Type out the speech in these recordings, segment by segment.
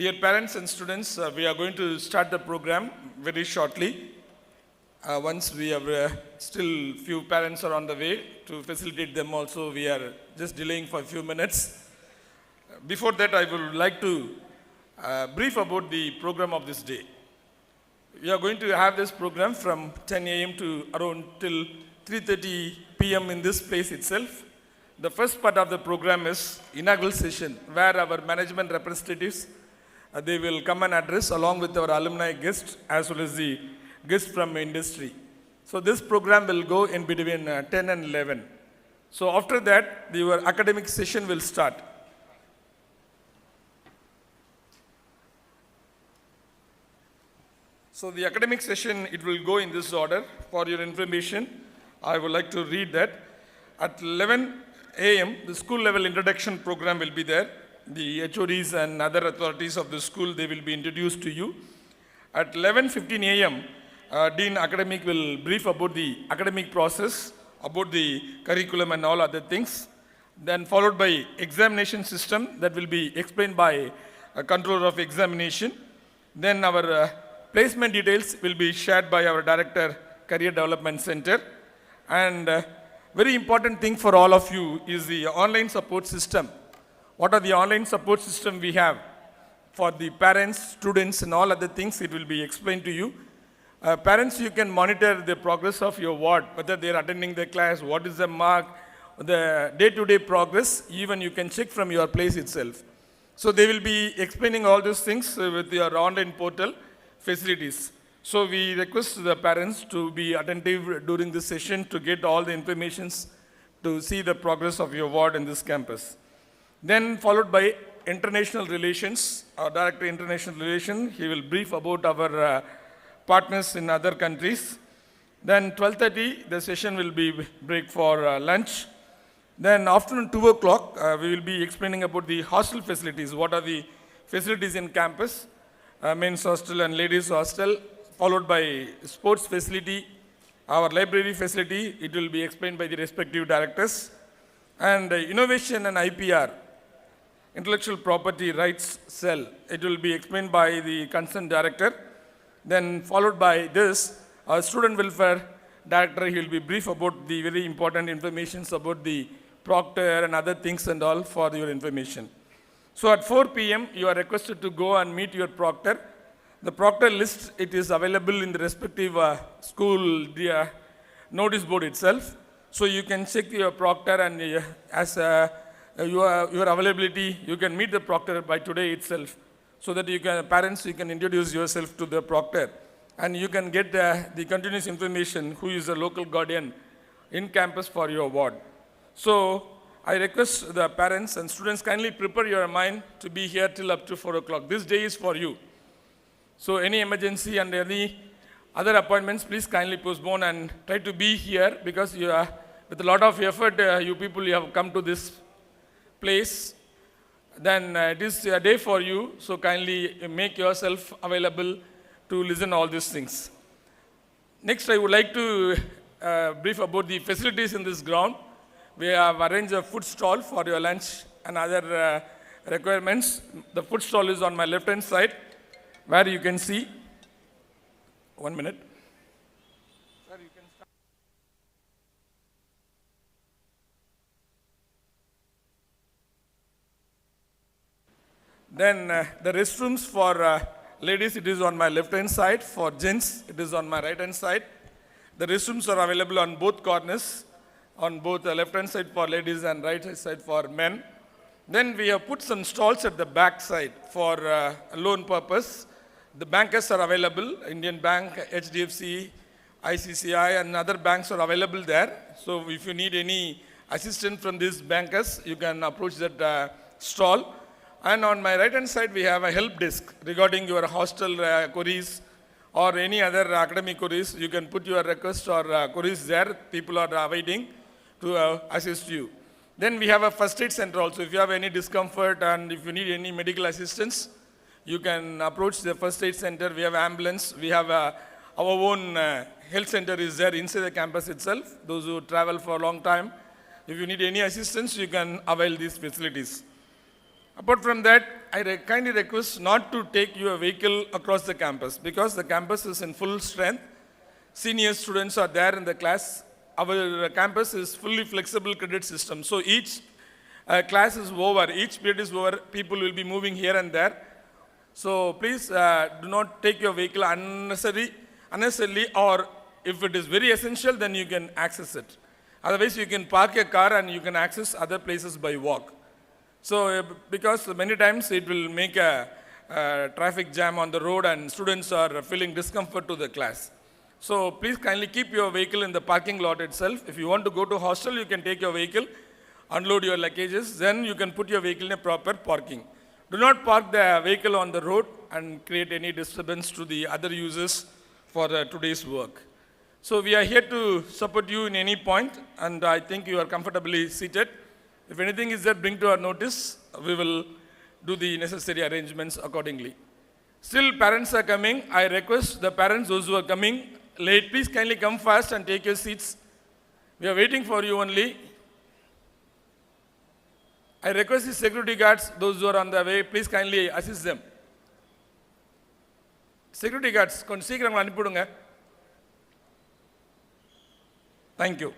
Dear parents and students, we are going to start the program very shortly. Once we have still few parents are on the way to facilitate them also, we are just delaying for a few minutes. Before that, I would like to brief about the program of this day. We are going to have this program from 10 a.m. to around till 3:30 p.m. in this place itself. The first part of the program is inaugural session, where our management representatives they will come and address along with our alumni guests as well as the guests from industry. So this program will go in between 10 and 11. So after that, your academic session will start. So the academic session, it will go in this order. For your information, I would like to read that. At 11 a.m., the school level introduction program will be there. The HODs and other authorities of the school, they will be introduced to you. At 11:15 a.m., Dean Academic will brief about the academic process, about the curriculum and all other things. Then followed by examination system that will be explained by a controller of examination. Then our placement details will be shared by our Director, Career Development Center. And very important thing for all of you is the online support system. What are the online support system we have? For the parents, students and all other things, it will be explained to you. Parents, you can monitor the progress of your ward, whether they are attending the class, what is the mark, the day-to-day progress, even you can check from your place itself. So they will be explaining all those things with your online portal facilities. So we request the parents to be attentive during this session to get all the informations to see the progress of your ward in this campus. Then followed by international relations, our Director International Relations, he will brief about our partners in other countries. Then 12:30, the session will be break for lunch. Then afternoon 2 o'clock, we will be explaining about the hostel facilities. What are the facilities in campus? Men's hostel and ladies hostel, followed by sports facility, our library facility. It will be explained by the respective directors. And innovation and IPR, intellectual property rights cell, it will be explained by the concerned director. Then followed by this, our student welfare director, he will be brief about the very important informations about the proctor and other things and all for your information. So at 4 p.m., you are requested to go and meet your proctor. The proctor list, it is available in the respective school notice board itself. So you can check your proctor and as your availability, you can meet the proctor by today itself, so that you can, parents, you can introduce yourself to the proctor and you can get the continuous information who is a local guardian in campus for your ward. So I request the parents and students kindly prepare your mind to be here till up to 4 o'clock. This day is for you. So any emergency and any other appointments, please kindly postpone and try to be here, because you are, with a lot of effort, you people, you have come to this place. Then it is a day for you, so kindly make yourself available to listen all these things. Next, I would like to brief about the facilities in this ground. We have arranged a food stall for your lunch and other requirements. The food stall is on my left-hand side, where you can see. 1 minute. Sir, you can start. Then the restrooms for ladies, it is on my left-hand side. For gents, it is on my right-hand side. The restrooms are available on both corners, on both the left-hand side for ladies and right-hand side for men. Then we have put some stalls at the back side for loan purpose. The bankers are available, Indian Bank, HDFC, ICCI and other banks are available there. So if you need any assistance from these bankers, you can approach that stall. And on my right hand side, we have a help desk regarding your hostel queries or any other academic queries. You can put your request or queries there. People are awaiting to assist you. Then we have a first aid center also. If you have any discomfort and if you need any medical assistance, you can approach the first aid center. We have ambulance. We have our own health center is there inside the campus itself. Those who travel for a long time, if you need any assistance, you can avail these facilities. Apart from that, I kindly request not to take your vehicle across the campus because the campus is in full strength. Senior students are there in the class. Our campus is fully flexible credit system. So each class is over, each period is over, people will be moving here and there. So please do not take your vehicle unnecessarily, or if it is very essential, then you can access it. Otherwise, you can park your car and you can access other places by walk. So because many times it will make a traffic jam on the road and students are feeling discomfort to the class. So please kindly keep your vehicle in the parking lot itself. If you want to go to hostel, you can take your vehicle, unload your luggages, then you can put your vehicle in a proper parking. Do not park the vehicle on the road and create any disturbance to the other users for today's work. So we are here to support you in any point, and I think you are comfortably seated. If anything is there, bring to our notice. We will do the necessary arrangements accordingly. Still, parents are coming. I request the parents, those who are coming late, please kindly come fast and take your seats. We are waiting for you only. I request the security guards, those who are on the way, please kindly assist them. Security guards, கொஞ்சம் சீக்கிரம் அனுப்பிடுங்க. Thank you.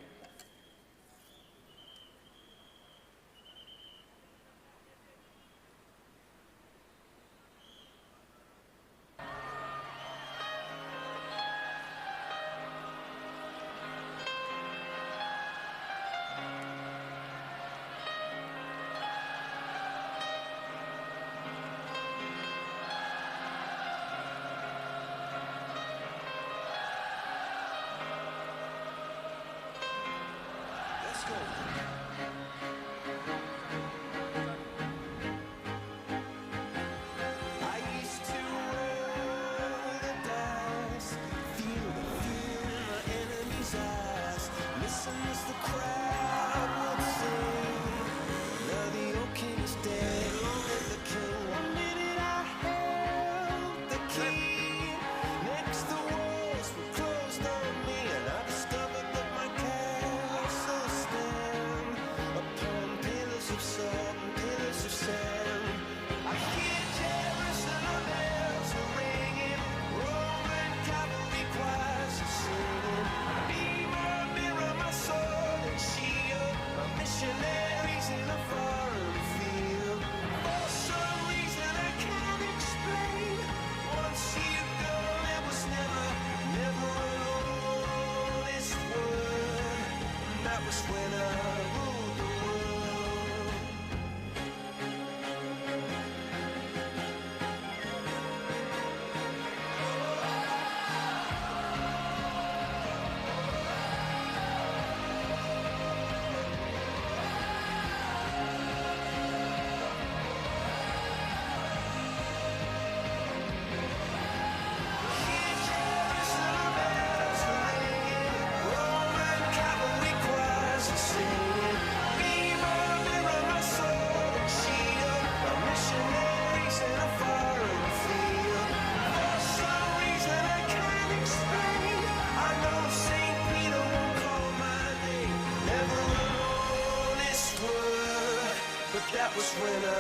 That was when I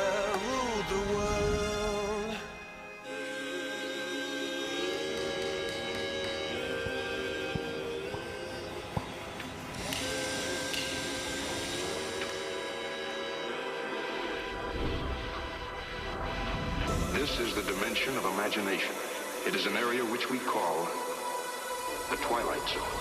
ruled the world. This is the dimension of imagination. It is an area which we call the Twilight Zone.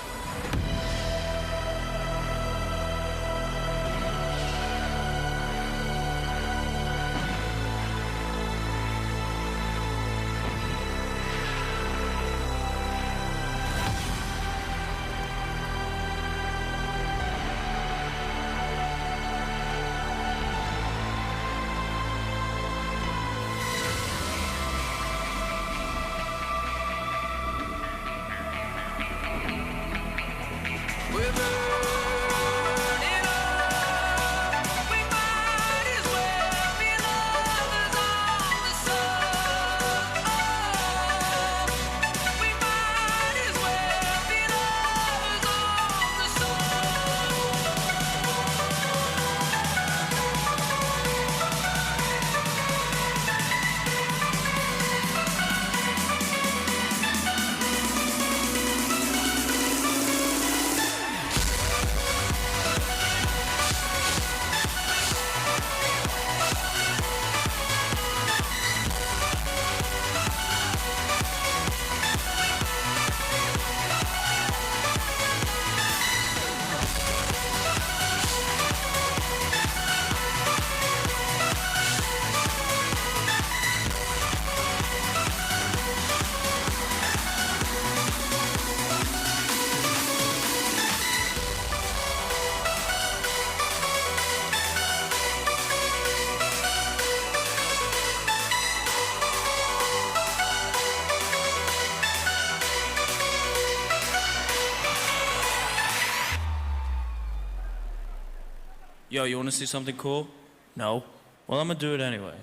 Yo, you wanna see something cool? No? Well, I'm gonna do it anyway.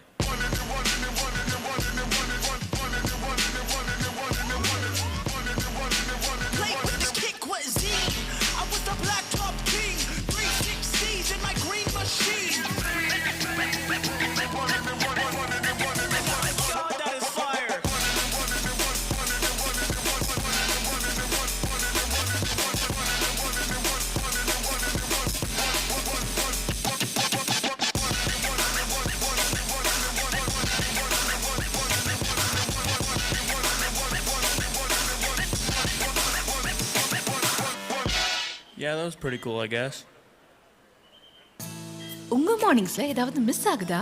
Play with the kick with Z. I was the black top king. 360s in my green machine. God, that is fire. Yeah, that was pretty cool, I guess. உங்க மார்னிங்ஸ்ல ஏதாவது miss ஆகுதா?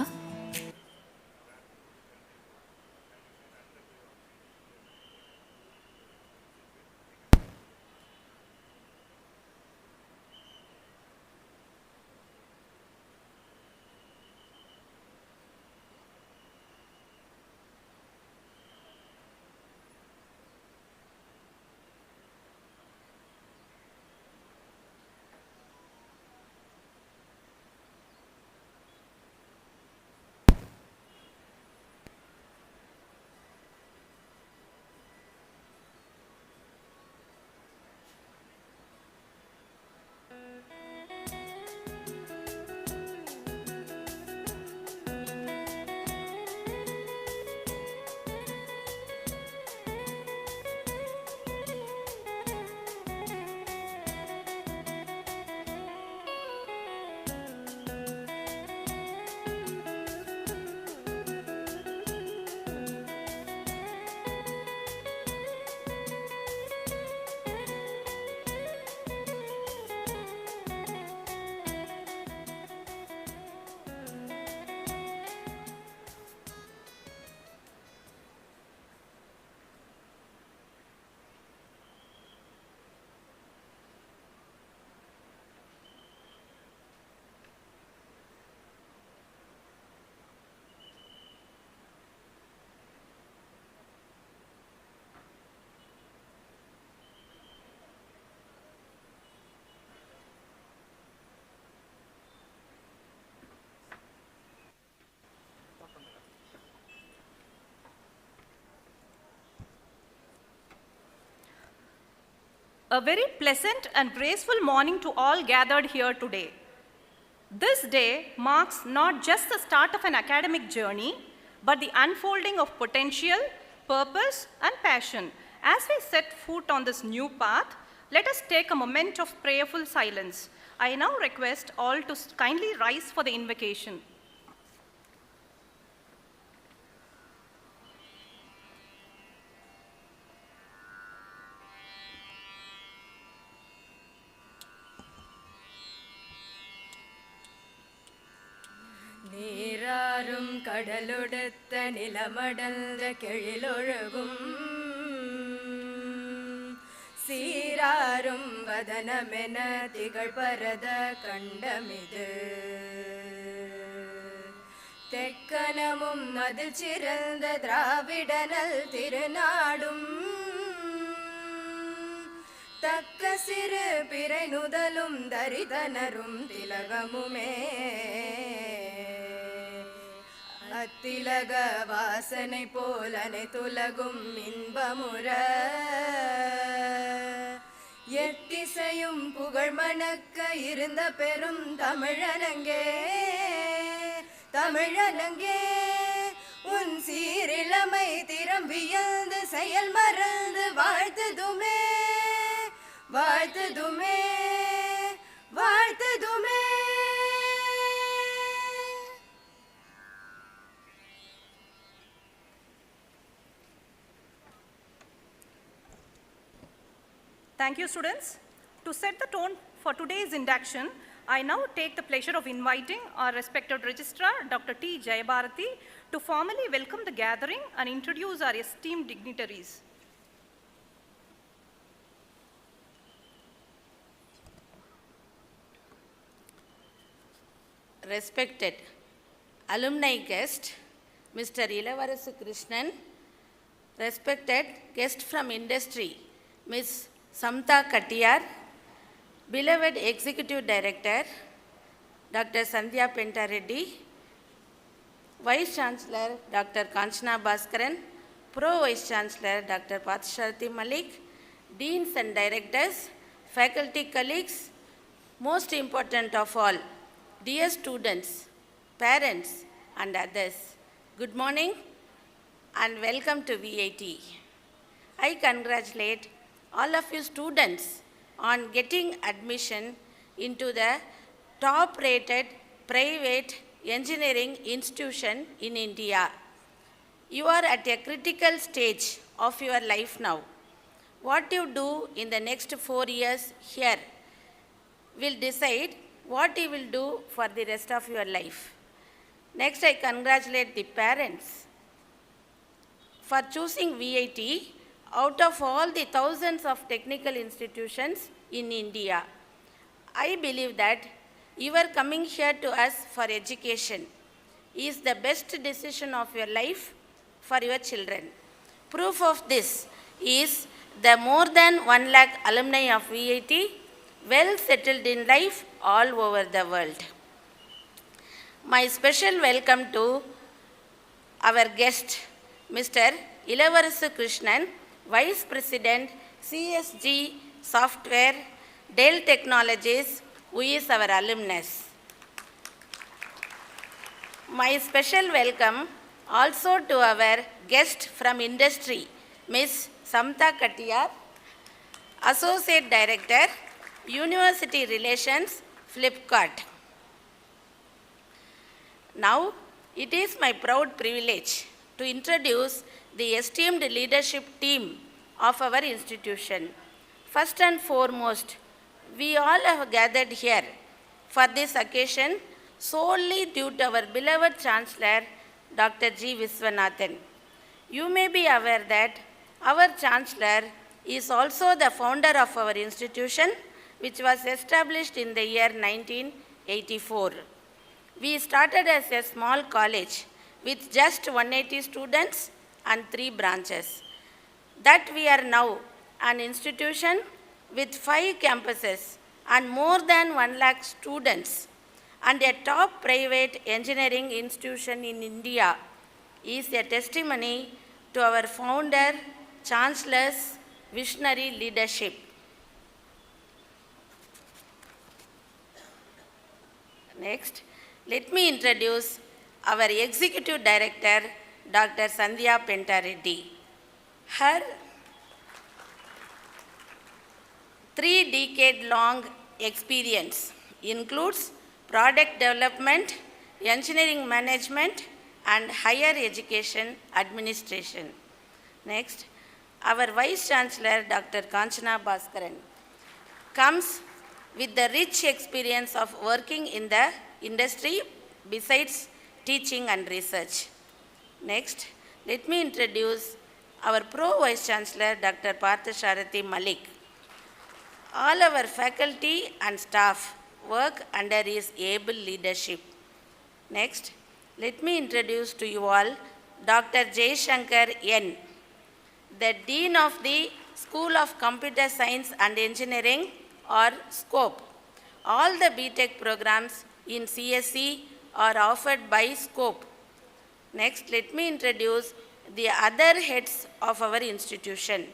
A very pleasant and graceful morning to all gathered here today. This day marks not just the start of an academic journey, but the unfolding of potential, purpose, and passion. As we set foot on this new path, let us take a moment of prayerful silence. I now request all to kindly rise for the invocation. நீராறும் கடலொடுத்த நிலமடந்த கெழிலொழுகும் சீராறும் வதனமென திகழ்பரத கண்டமிது தெக்கனமும் அதில் சிறந்த திராவிடனல் திருநாடும் தக்க சிறு பிறை நுதலும் தரிதனரும் திலகமுமே அத்திலக வாசனை போல் அனைத்துலகும் இன்பமுற எத்திசையும் புகழ் மணக்க இருந்த பெரும் தமிழனங்கே தமிழனங்கே உன் சீரிழமை திறம் வியந்து செயல் மறந்து வாழ்த்துதுமே வாழ்த்துதுமே வாழ்த்துதுமே. Thank you, students. To set the tone for today's induction, I now take the pleasure of inviting our respected registrar, Dr. T. Jayabharati, to formally welcome the gathering and introduce our esteemed dignitaries. Respected alumni guest, Mr. Ilavarasu Krishnan, respected guest from industry, Ms. Samta Kattiyar, beloved Executive Director, Dr. Sandhya Penta Reddy, Vice Chancellor Dr. Kanchana Bhaskaran, Pro Vice Chancellor Dr. Partharthi Malik, Deans and Directors, faculty colleagues, most important of all, dear students, parents and others, good morning and welcome to VIT. I congratulate all of you students on getting admission into the top-rated private engineering institution in India. You are at a critical stage of your life now. What you do in the next 4 years here will decide what you will do for the rest of your life. Next, I congratulate the parents for choosing VIT out of all the thousands of technical institutions in India. I believe that your coming here to us for education is the best decision of your life for your children. Proof of this is the more than 1 lakh alumni of VIT well settled in life all over the world. My special welcome to our guest, Mr. Ilavarasu Krishnan, Vice President, CSG Software, Dell Technologies, who is our alumnus. My special welcome also to our guest from industry, Ms. Samta Katiyar, Associate Director, University Relations, Flipkart. Now, it is my proud privilege to introduce the esteemed leadership team of our institution. First and foremost, we all have gathered here for this occasion solely due to our beloved Chancellor, Dr. G. Viswanathan. You may be aware that our Chancellor is also the founder of our institution, which was established in the year 1984. We started as a small college with just 180 students and 3 branches. That we are now an institution with 5 campuses and more than 1 lakh students and a top private engineering institution in India is a testimony to our founder, Chancellor's visionary leadership. Next, let me introduce our Executive Director, Dr. Sandhya Penta Reddy. Her 3-decade-long experience includes product development, engineering management, and higher education administration. Next, our Vice Chancellor, Dr. Kanchana Bhaskaran, comes with the rich experience of working in the industry besides teaching and research. Next, let me introduce our Pro Vice Chancellor, Dr. Partharthi Malik. All our faculty and staff work under his able leadership. Next, let me introduce to you all Dr. Jaishankar N., the Dean of the School of Computer Science and Engineering, or SCOPE. All the BTech programs in CSE are offered by SCOPE. Next, let me introduce the other heads of our institution.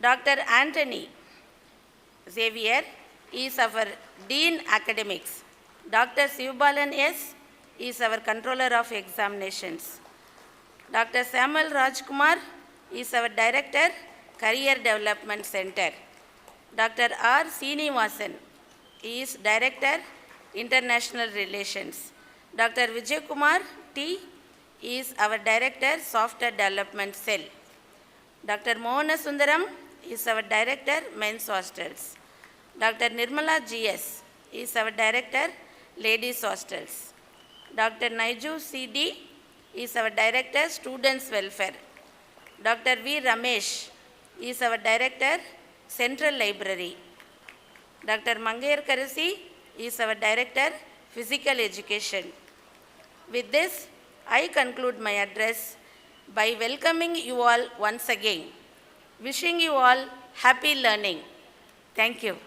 Dr. Anthony Xavier is our Dean Academics. Dr. Sivabalan S. is our Controller of Examinations. Dr. Samuel Rajkumar is our Director, Career Development Center. Dr. R. Srinivasan is Director, International Relations. Dr. Vijay Kumar T. is our Director, Software Development Cell. Dr. Mohana Sundaram is our Director, Men's Hostels. Dr. Nirmala G.S. is our Director, Ladies Hostels. Dr. Naiju C.D. is our Director, Students Welfare. Dr. V. Ramesh is our Director, Central Library. Dr. Mangair Karasi is our Director, Physical Education. With this, I conclude my address by welcoming you all once again, wishing you all happy learning. Thank you.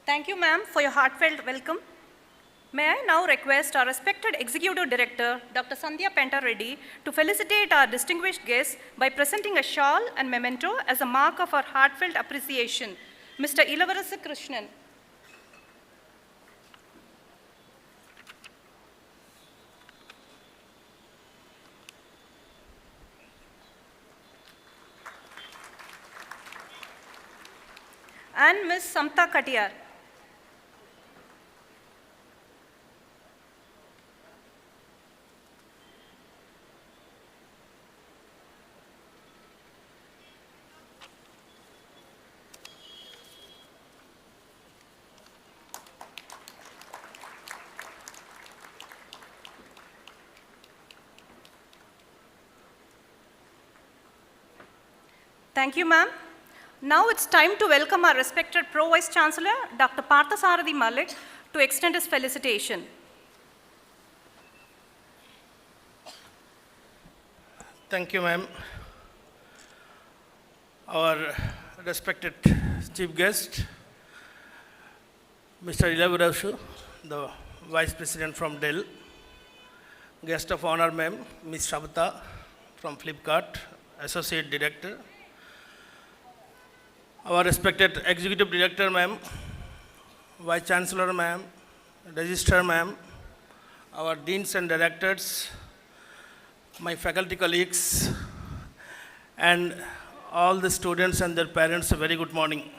Thank you, ma'am, for your heartfelt welcome. May I now request our respected Executive Director, Dr. Sandhya Penta Reddy, to felicitate our distinguished guests by presenting a shawl and memento as a mark of our heartfelt appreciation. Mr. Ilavarasa Krishnan. And Ms. Samta Katiyar. Thank you, ma'am. Now it's time to welcome our respected Pro Vice Chancellor, Dr. Parthasarathi Malik, to extend his felicitation. Thank you, ma'am. Our respected chief guest, Mr. Ilavarashu, the Vice President from Dell. Guest of honor, ma'am, Ms. Shabata from Flipkart, Associate Director. Our respected Executive Director, ma'am, Vice Chancellor, ma'am, Registrar, ma'am, our Deans and Directors, my faculty colleagues, and all the students and their parents, a very good morning.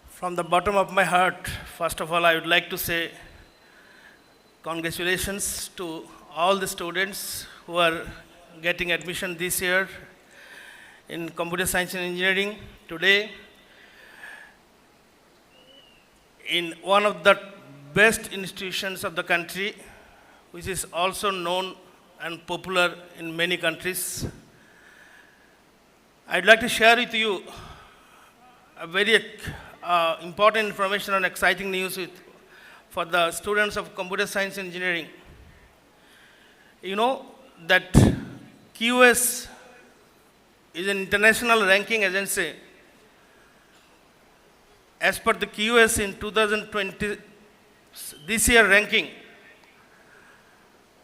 From the bottom of my heart, first of all, I would like to say congratulations to all the students who are getting admission this year in computer science and engineering. Today, in one of the best institutions of the country, which is also known and popular in many countries. I'd like to share with you a very important information and exciting news for the students of computer science and engineering. You know that QS is an international ranking agency. As per the QS in 2020, this year ranking,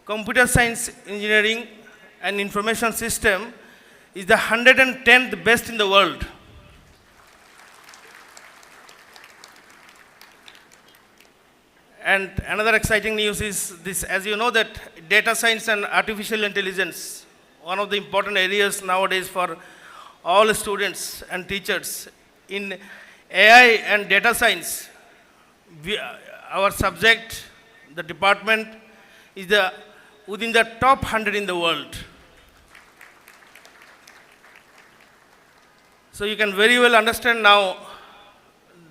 computer science, engineering and information system is the 110th best in the world. And another exciting news is this, as you know that data science and artificial intelligence, one of the important areas nowadays for all students and teachers. In AI and data science, our subject, the department, is within the top 100 in the world. So you can very well understand now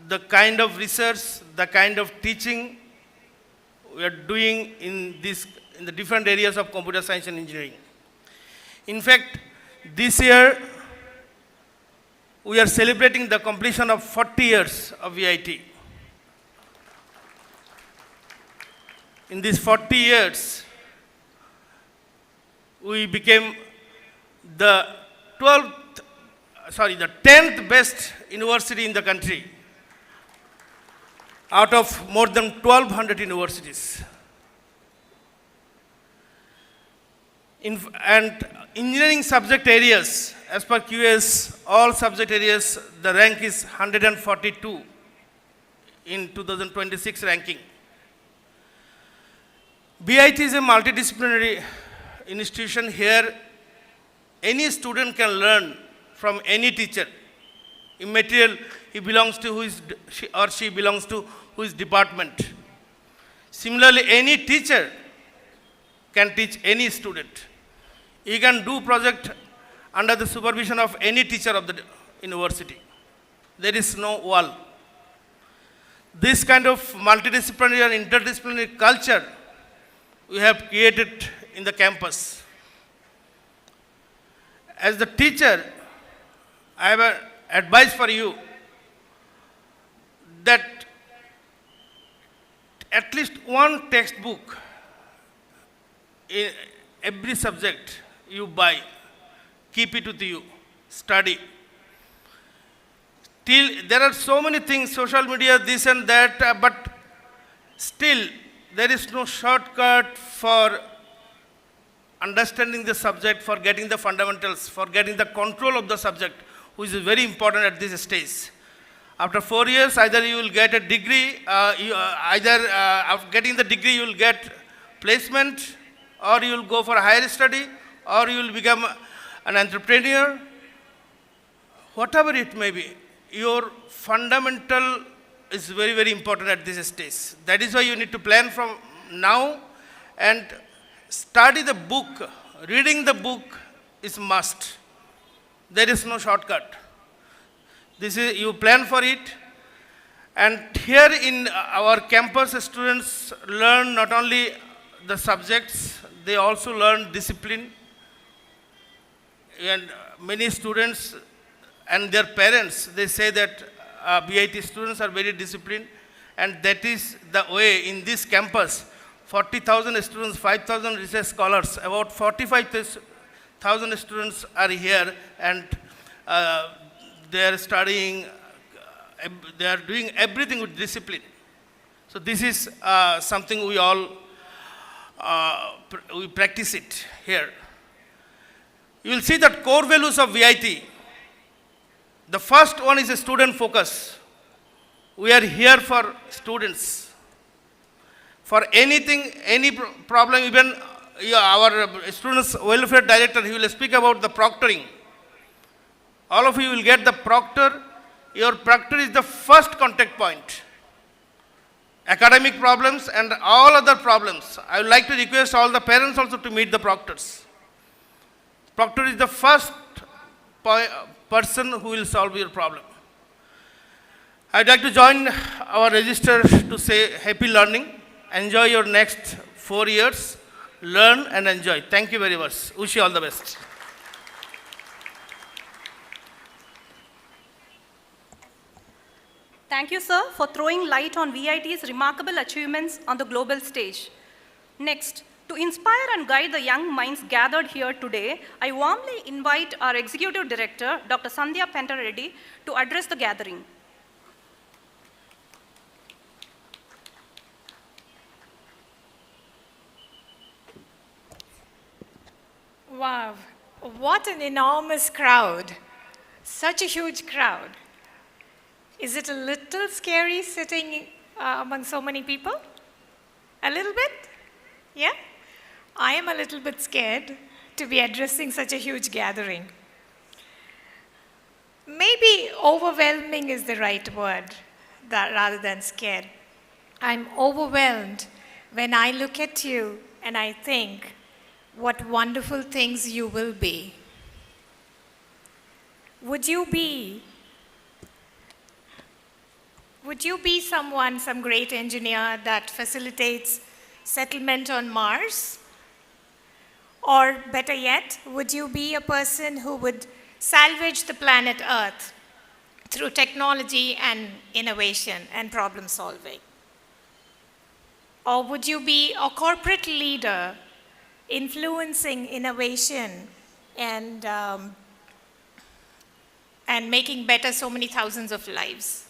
the kind of research, the kind of teaching we are doing in the different areas of computer science and engineering. In fact, this year, we are celebrating the completion of 40 years of VIT. In these 40 years, we became the 10th best university in the country out of more than 1,200 universities. And engineering subject areas, as per QS, all subject areas, the rank is 142 in 2026 ranking. BIT is a multidisciplinary institution. Here, any student can learn from any teacher, immaterial he belongs to, he or she belongs to whose department. Similarly, any teacher can teach any student. He can do project under the supervision of any teacher of the university. There is no wall. This kind of multidisciplinary and interdisciplinary culture we have created in the campus. As the teacher, I have an advice for you that at least one textbook in every subject you buy, keep it with you, study. Till there are so many things, social media, this and that, but still there is no shortcut for understanding the subject, for getting the fundamentals, for getting the control of the subject, which is very important at this stage. After 4 years, either you will get a degree, after getting the degree you will get placement, or you will go for higher study, or you will become an entrepreneur. Whatever it may be, your fundamental is very, very important at this stage. That is why you need to plan from now and study the book. Reading the book is must. There is no shortcut. This is, you plan for it. And here in our campus, students learn not only the subjects, they also learn discipline. And many students and their parents, they say that BIT students are very disciplined, and that is the way in this campus. 40,000 students, 5,000 research scholars, about 45,000 students are here, and they are studying, they are doing everything with discipline. So this is something we all, we practice it here. You will see that core values of VIT. The first one is a student focus. We are here for students. For anything, any problem, even our students welfare director, he will speak about the proctoring. All of you will get the proctor. Your proctor is the first contact point. Academic problems and all other problems. I would like to request all the parents also to meet the proctors. Proctor is the first person who will solve your problem. I'd like to join our register to say happy learning. Enjoy your next 4 years. Learn and enjoy. Thank you very much. Wish you all the best. Thank you, sir, for throwing light on VIT's remarkable achievements on the global stage. Next, to inspire and guide the young minds gathered here today, I warmly invite our Executive Director, Dr. Sandhya Penta-Reddy, to address the gathering. Wow, what an enormous crowd. Such a huge crowd. Is it a little scary sitting among so many people? A little bit? Yeah? I am a little bit scared to be addressing such a huge gathering. Maybe overwhelming is the right word rather than scared. I'm overwhelmed when I look at you and I think, what wonderful things you will be. Would you be someone, some great engineer that facilitates settlement on Mars? Or better yet, would you be a person who would salvage the planet Earth through technology and innovation and problem solving? Or would you be a corporate leader influencing innovation and making better so many thousands of lives?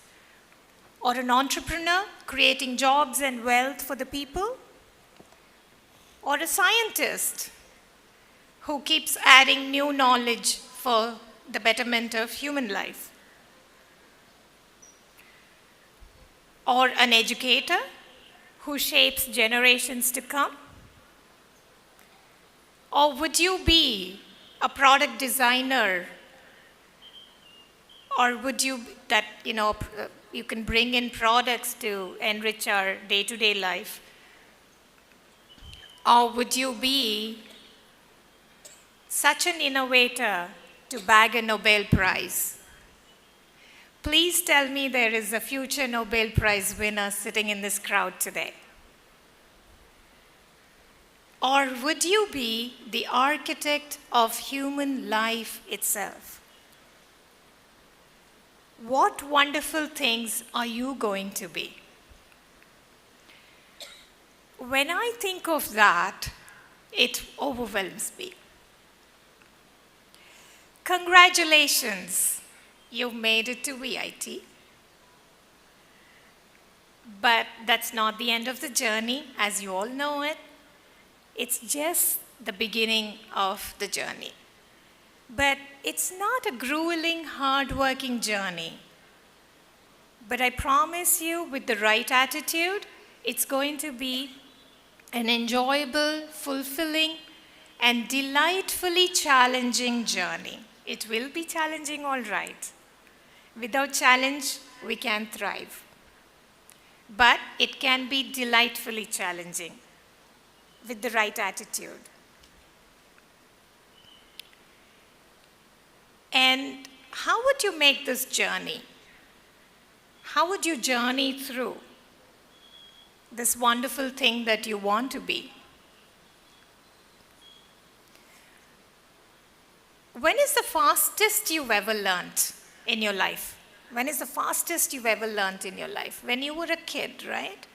Or an entrepreneur creating jobs and wealth for the people? Or a scientist who keeps adding new knowledge for the betterment of human life? Or an educator who shapes generations to come? Or would you be a product designer? Or would you that, you can bring in products to enrich our day-to-day life? Or would you be such an innovator to bag a Nobel Prize? Please tell me there is a future Nobel Prize winner sitting in this crowd today. Or would you be the architect of human life itself? What wonderful things are you going to be? When I think of that, It overwhelms me. Congratulations, you've made it to VIT. But that's not the end of the journey, as you all know it. It's just the beginning of the journey. But it's not a grueling, hard-working journey. But I promise you, with the right attitude, it's going to be an enjoyable, fulfilling, and delightfully challenging journey. It will be challenging, all right. Without challenge, we can't thrive. But it can be delightfully challenging with the right attitude. And how would you make this journey? How would you journey through this wonderful thing that you want to be? When is the fastest you've ever learned in your life? When is the fastest you've ever learned in your life? When you were a kid, right?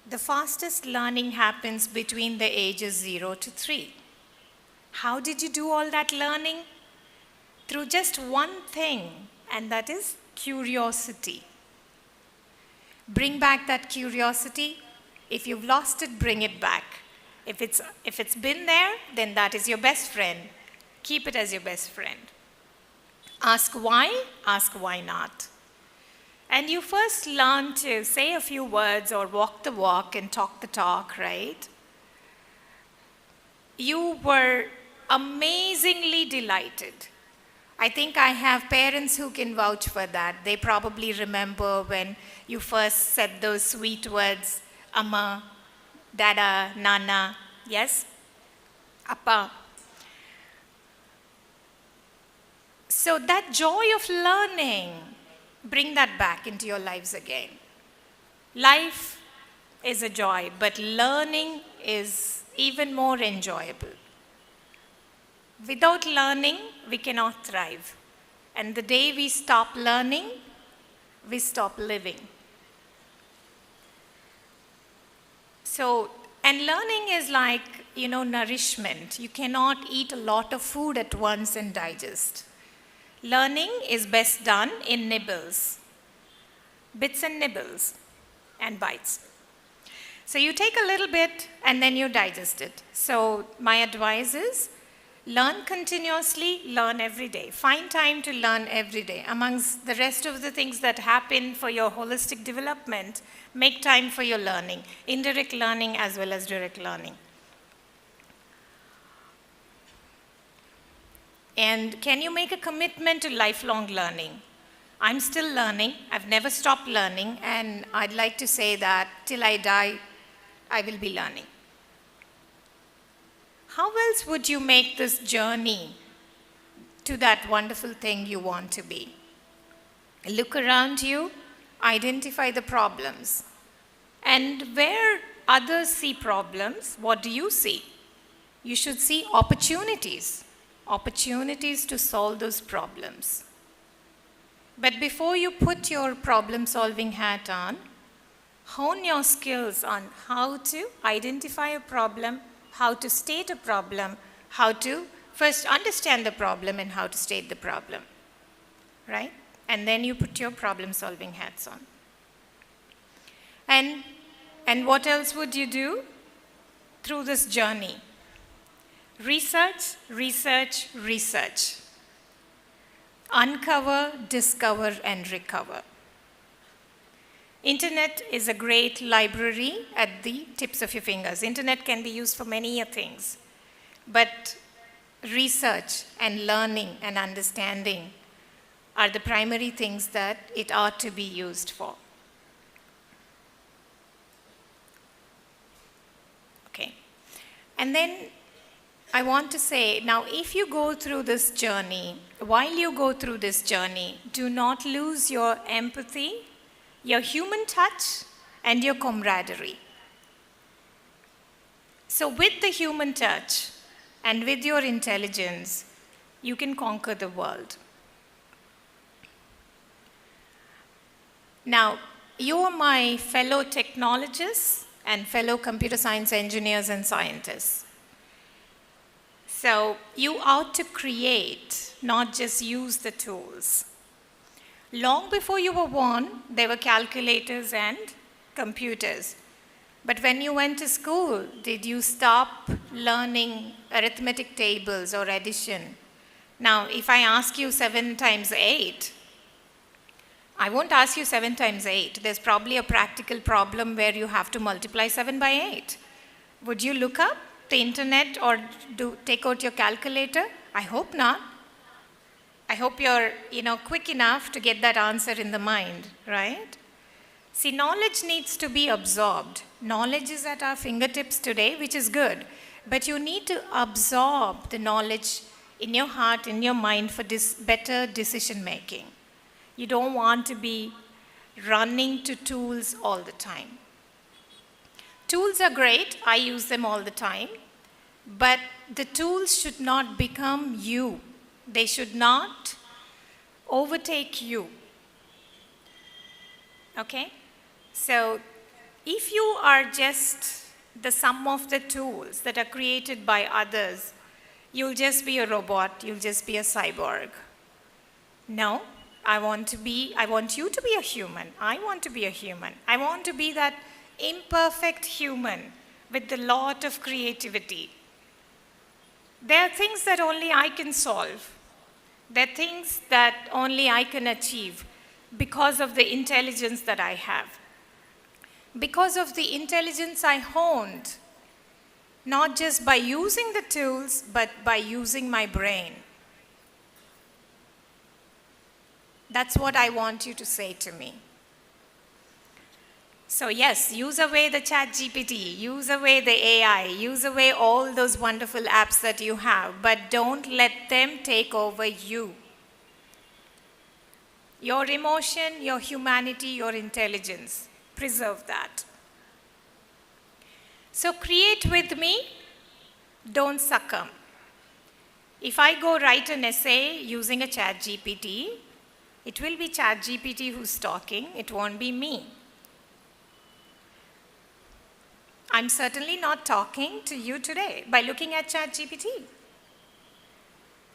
The fastest learning happens between the ages 0 to 3. How did you do all that learning? Through just one thing, and that is curiosity. Bring back that curiosity. If you've lost it, bring it back. If it's been there, then that is your best friend. Keep it as your best friend. Ask why not. And you first learn to say a few words or walk the walk and talk the talk, right? You were amazingly delighted. I think I have parents who can vouch for that. They probably remember when you first said those sweet words, Amma, Dada, Nana, yes? Appa. So that joy of learning, bring that back into your lives again. Life is a joy, but learning is even more enjoyable. Without learning, we cannot thrive. And the day we stop learning, we stop living. So, and learning is like, nourishment. You cannot eat a lot of food at once and digest. Learning is best done in nibbles, bits and nibbles, and bites. So you take a little bit and then you digest it. So my advice is, learn continuously, learn every day. Find time to learn every day. Amongst the rest of the things that happen for your holistic development, make time for your learning, indirect learning as well as direct learning. And can you make a commitment to lifelong learning? I'm still learning. I've never stopped learning. And I'd like to say that till I die, I will be learning. How else would you make this journey to that wonderful thing you want to be? Look around you, identify the problems. And where others see problems, what do you see? You should see opportunities. Opportunities to solve those problems. But before you put your problem-solving hat on, hone your skills on how to identify a problem, how to state a problem, how to first understand the problem and how to state the problem, right? And then you put your problem-solving hats on. And what else would you do through this journey? Research, research, research. Uncover, discover, and recover. Internet is a great library at the tips of your fingers. Internet can be used for many things. But research and learning and understanding are the primary things that it ought to be used for. Okay. And then I want to say, now if you go through this journey, while you go through this journey, do not lose your empathy, your human touch, and your camaraderie. So with the human touch and with your intelligence, you can conquer the world. Now, you are my fellow technologists and fellow computer science engineers and scientists. So you ought to create, not just use the tools. Long before you were born, there were calculators and computers. But when you went to school, did you stop learning arithmetic tables or addition? Now, if I ask you 7 times 8, I won't ask you 7 times 8. There's probably a practical problem where you have to multiply 7 by 8. Would you look up the internet or take out your calculator? I hope not. I hope you're, quick enough to get that answer in the mind, right? See, knowledge needs to be absorbed. Knowledge is at our fingertips today, which is good. But you need to absorb the knowledge in your heart, in your mind for better decision making. You don't want to be running to tools all the time. Tools are great. I use them all the time. But the tools should not become you. They should not overtake you. Okay? So, if you are just the sum of the tools that are created by others, you'll just be a robot, you'll just be a cyborg. No, I want you to be a human. I want to be a human. I want to be that imperfect human with a lot of creativity. There are things that only I can solve. There are things that only I can achieve because of the intelligence that I have. Because of the intelligence I honed, not just by using the tools, but by using my brain. That's what I want you to say to me. So yes, use away the ChatGPT, use away the AI, use away all those wonderful apps that you have, but don't let them take over you. Your emotion, your humanity, your intelligence, preserve that. So create with me, don't succumb. If I go write an essay using a ChatGPT, it will be ChatGPT who's talking, it won't be me. I'm certainly not talking to you today by looking at ChatGPT.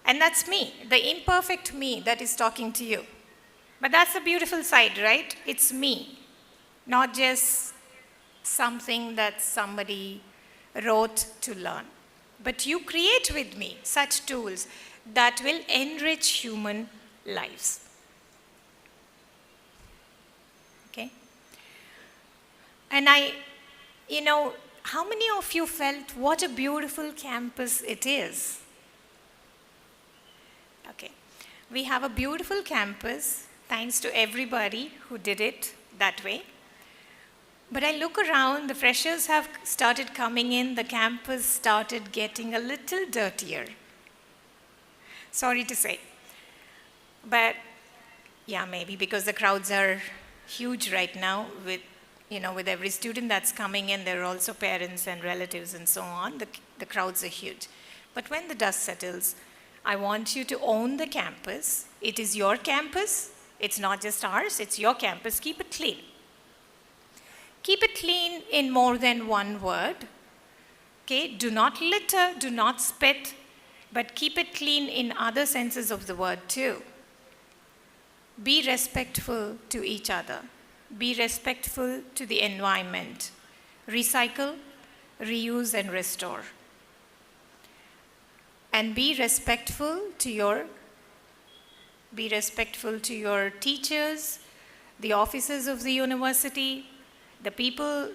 And that's me, the imperfect me that is talking to you. But that's the beautiful side, right? It's me, not just something that somebody wrote to learn. But you create with me such tools that will enrich human lives. Okay? And how many of you felt what a beautiful campus it is? Okay. We have a beautiful campus, thanks to everybody who did it that way. But I look around, the freshers have started coming in, the campus started getting a little dirtier. Sorry to say. But yeah, maybe because the crowds are huge right now with every student that's coming in, there are also parents and relatives and so on. The crowds are huge. But when the dust settles, I want you to own the campus. It is your campus. It's not just ours. It's your campus. Keep it clean. Keep it clean in more than one word. Okay? Do not litter. Do not spit. But keep it clean in other senses of the word too. Be respectful to each other. Be respectful to the environment. Recycle, reuse, and restore. And be respectful to your teachers, the officers of the university, the people,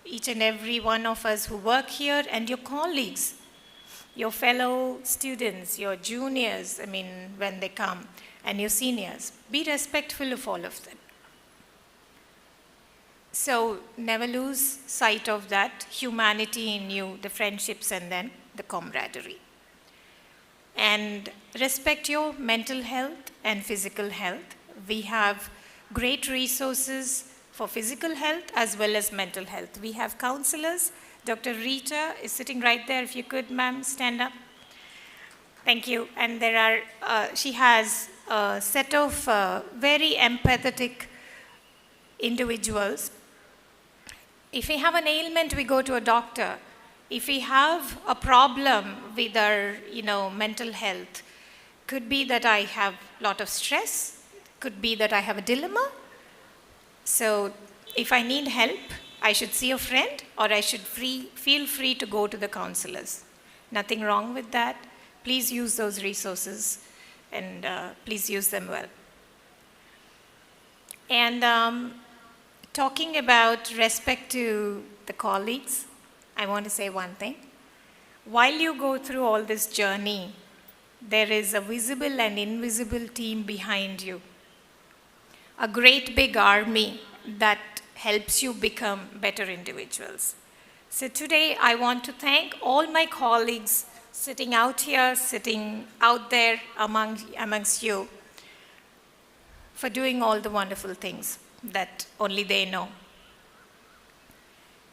each and every one of us who work here, and your colleagues, your fellow students, your juniors, when they come, and your seniors. Be respectful of all of them. So never lose sight of that humanity in you, the friendships, and then the camaraderie. And respect your mental health and physical health. We have great resources for physical health as well as mental health. We have counselors. Dr. Rita is sitting right there. If you could, ma'am, stand up. Thank you. And she has a set of very empathetic individuals If we have an ailment, we go to a doctor. If we have a problem with our, mental health, could be that I have a lot of stress, could be that I have a dilemma. So if I need help, I should see a friend, or I should feel free to go to the counselors. Nothing wrong with that. Please use those resources, and please use them well. And talking about respect to the colleagues, I want to say one thing. While you go through all this journey, there is a visible and invisible team behind you. A great big army that helps you become better individuals. So today I want to thank all my colleagues sitting out here, sitting out there amongst you, for doing all the wonderful things that only they know.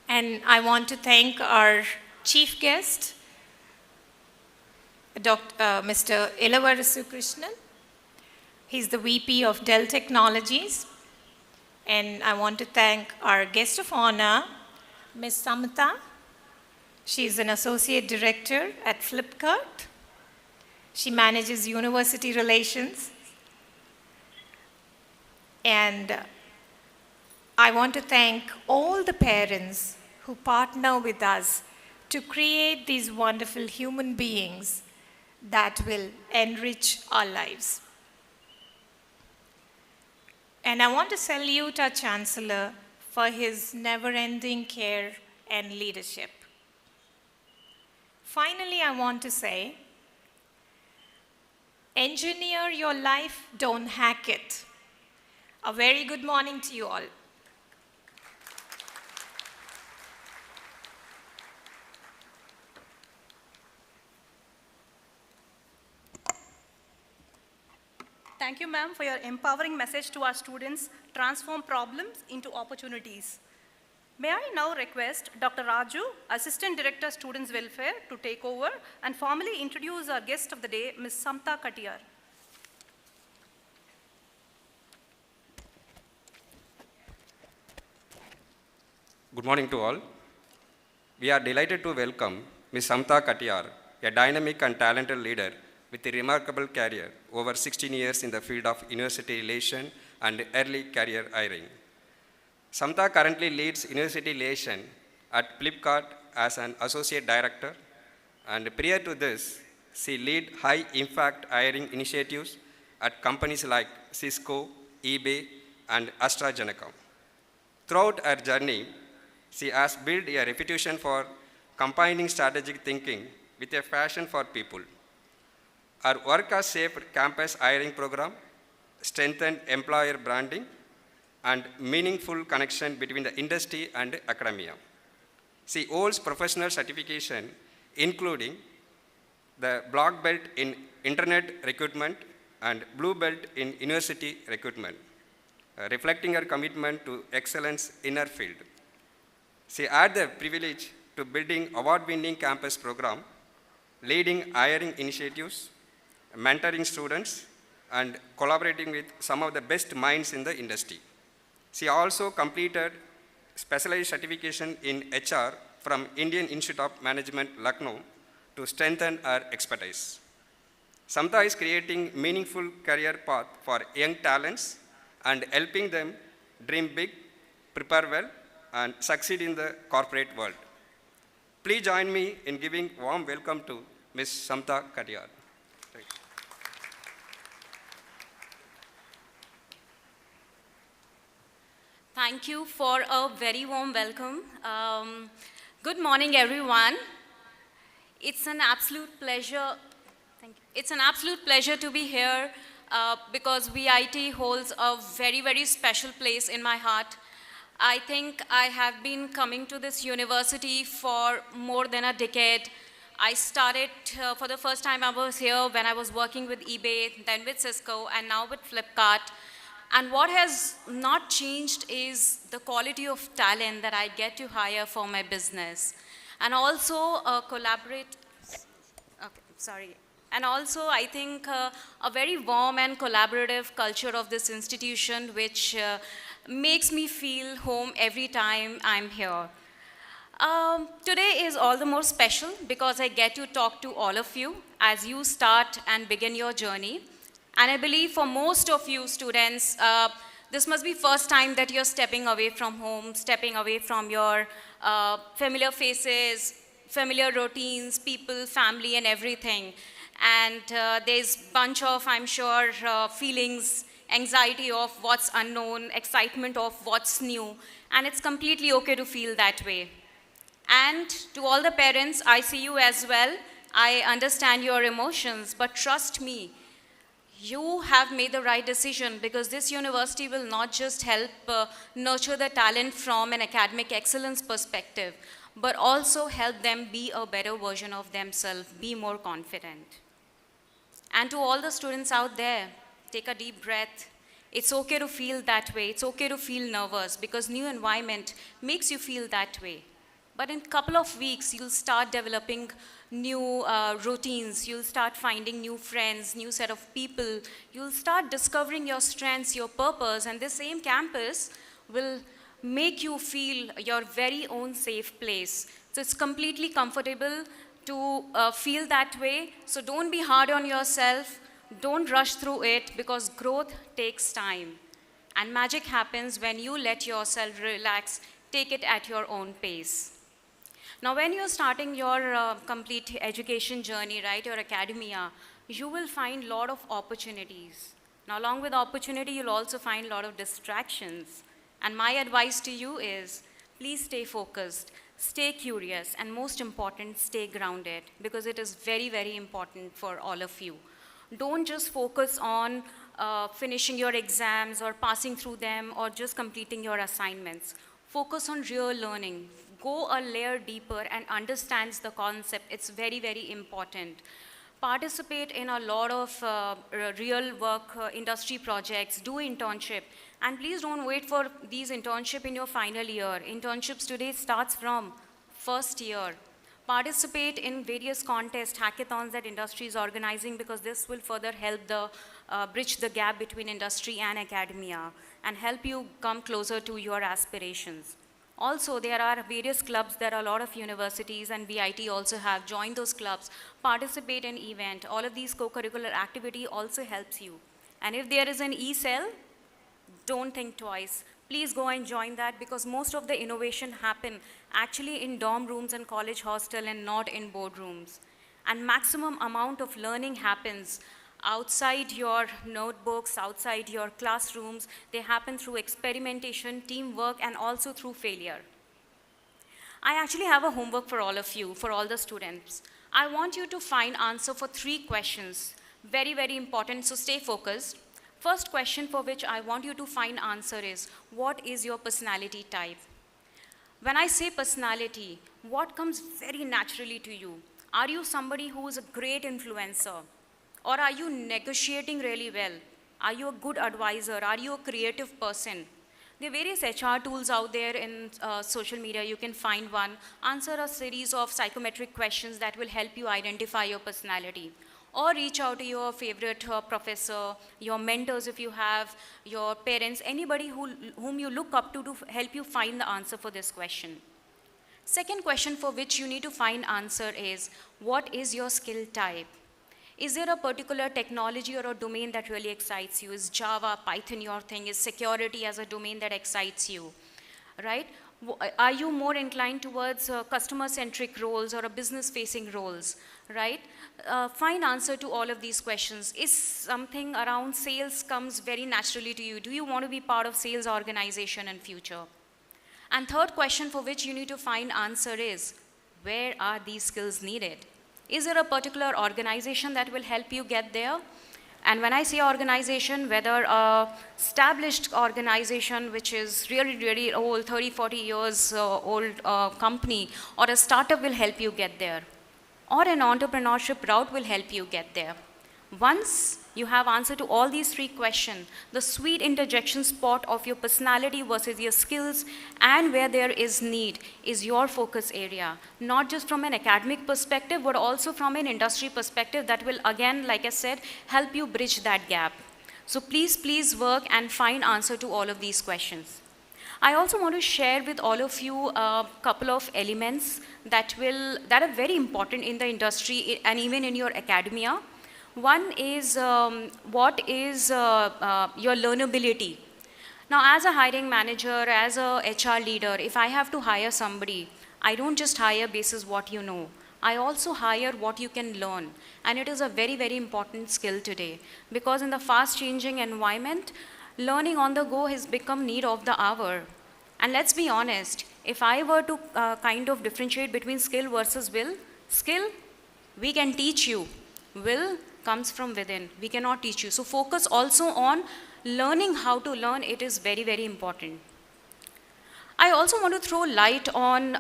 And I want to thank our chief guest, Mr. Ilavarasu Krishnan. He's the VP of Dell Technologies. And I want to thank our guest of honor, Ms. Samita. She's an associate director at Flipkart. She manages university relations. And I want to thank all the parents who partner with us to create these wonderful human beings that will enrich our lives. And I want to salute our Chancellor for his never-ending care and leadership. Finally, I want to say, engineer your life, don't hack it. A very good morning to you all. Thank you, ma'am, for your empowering message to our students, transform problems into opportunities. May I now request Dr. Raju, Assistant Director, Students Welfare, to take over and formally introduce our guest of the day, Ms. Samta Katiyar. Good morning to all. We are delighted to welcome Ms. Samta Katiyar, a dynamic and talented leader with a remarkable career, over 16 years in the field of university relation and early career hiring. Samta currently leads university relation at Flipkart as an associate director, and prior to this, she led high-impact hiring initiatives at companies like Cisco, eBay, and AstraZeneca. Throughout her journey, she has built a reputation for combining strategic thinking with a passion for people. Her work has shaped campus hiring program, strengthened employer branding, and meaningful connection between the industry and academia. She holds professional certification, including the Black Belt in Internet Recruitment and Blue Belt in University Recruitment, reflecting her commitment to excellence in her field. She had the privilege to building award-winning campus program, leading hiring initiatives, mentoring students, and collaborating with some of the best minds in the industry. She also completed specialized certification in HR from Indian Institute of Management, Lucknow, to strengthen her expertise. Samta is creating meaningful career path for young talents and helping them dream big, prepare well, and succeed in the corporate world. Please join me in giving warm welcome to Ms. Samta Katiyar. Thank you for a very warm welcome. Good morning, everyone. It's an absolute pleasure. Thank you. It's an absolute pleasure to be here because VIT holds a very, very special place in my heart. I think I have been coming to this university for more than a decade. I started for the first time I was here when I was working with eBay, then with Cisco, and now with Flipkart. And what has not changed is the quality of talent that I get to hire for my business. And also And also, I think a very warm and collaborative culture of this institution, which makes me feel home every time I'm here. Today is all the more special because I get to talk to all of you as you start and begin your journey. And I believe for most of you students, this must be first time that you're stepping away from home, stepping away from your familiar faces, familiar routines, people, family, and everything. And there's bunch of, I'm sure, feelings, anxiety of what's unknown, excitement of what's new, and it's completely okay to feel that way. And to all the parents, I see you as well. I understand your emotions, but trust me, you have made the right decision because this university will not just help nurture the talent from an academic excellence perspective, but also help them be a better version of themselves, be more confident. And to all the students out there, take a deep breath. It's okay to feel that way. It's okay to feel nervous because new environment makes you feel that way. But in a couple of weeks, you'll start developing new routines. You'll start finding new friends, new set of people. You'll start discovering your strengths, your purpose, and this same campus will make you feel your very own safe place. So it's completely comfortable to feel that way. So don't be hard on yourself. Don't rush through it because growth takes time. And magic happens when you let yourself relax, take it at your own pace. Now, when you're starting your complete education journey, right, your academia, you will find a lot of opportunities. Now, along with opportunity, you'll also find a lot of distractions. And my advice to you is, please stay focused, stay curious, and most important, stay grounded, because it is very, very important for all of you. Don't just focus on finishing your exams or passing through them or just completing your assignments. Focus on real learning. Go a layer deeper and understands the concept. It's very, very important. Participate in a lot of real work industry projects, do internship, and please don't wait for these internship in your final year. Internships today starts from first year. Participate in various contests, hackathons that industry is organizing because this will further help bridge the gap between industry and academia and help you come closer to your aspirations. Also, there are various clubs. There are a lot of universities and VIT also have joined those clubs. Participate in event. All of these co-curricular activity also helps you. And if there is an e-cell, don't think twice. Please go and join that because most of the innovation happen actually in dorm rooms and college hostel and not in boardrooms. And maximum amount of learning happens outside your notebooks, outside your classrooms. They happen through experimentation, teamwork, and also through failure. I actually have a homework for all of you, for all the students. I want you to find answer for 3 questions. Very, very important, so stay focused. First question for which I want you to find answer is, what is your personality type? When I say personality, what comes very naturally to you? Are you somebody who is a great influencer? Or are you negotiating really well? Are you a good advisor? Are you a creative person? There are various HR tools out there in social media. You can find one. Answer a series of psychometric questions that will help you identify your personality. Or reach out to your favorite professor, your mentors if you have, your parents, anybody whom you look up to help you find the answer for this question. Second question for which you need to find answer is, what is your skill type? Is there a particular technology or a domain that really excites you? Is Java, Python your thing? Is security as a domain that excites you, right? Are you more inclined towards customer-centric roles or a business-facing roles, right? Find answer to all of these questions. Is something around sales comes very naturally to you? Do you want to be part of sales organization in future? And third question for which you need to find answer is, where are these skills needed? Is there a particular organization that will help you get there? And when I say organization, whether a established organization which is really, really old, 30, 40 years old company, or a startup will help you get there, or an entrepreneurship route will help you get there. Once you have answer to all these 3 questions, the sweet interjection spot of your personality versus your skills and where there is need is your focus area, not just from an academic perspective, but also from an industry perspective that will, again, like I said, help you bridge that gap. So please work and find answer to all of these questions. I also want to share with all of you a couple of elements that are very important in the industry and even in your academia. One is what is your learnability. Now, as a hiring manager, as a HR leader, if I have to hire somebody, I don't just hire basis what you know. I also hire what you can learn. And it is a very, very important skill today. Because in the fast-changing environment, learning on the go has become need of the hour. And let's be honest, if I were to kind of differentiate between skill versus will, skill, we can teach you. Will comes from within. We cannot teach you. So focus also on learning how to learn. It is very, very important. I also want to throw light on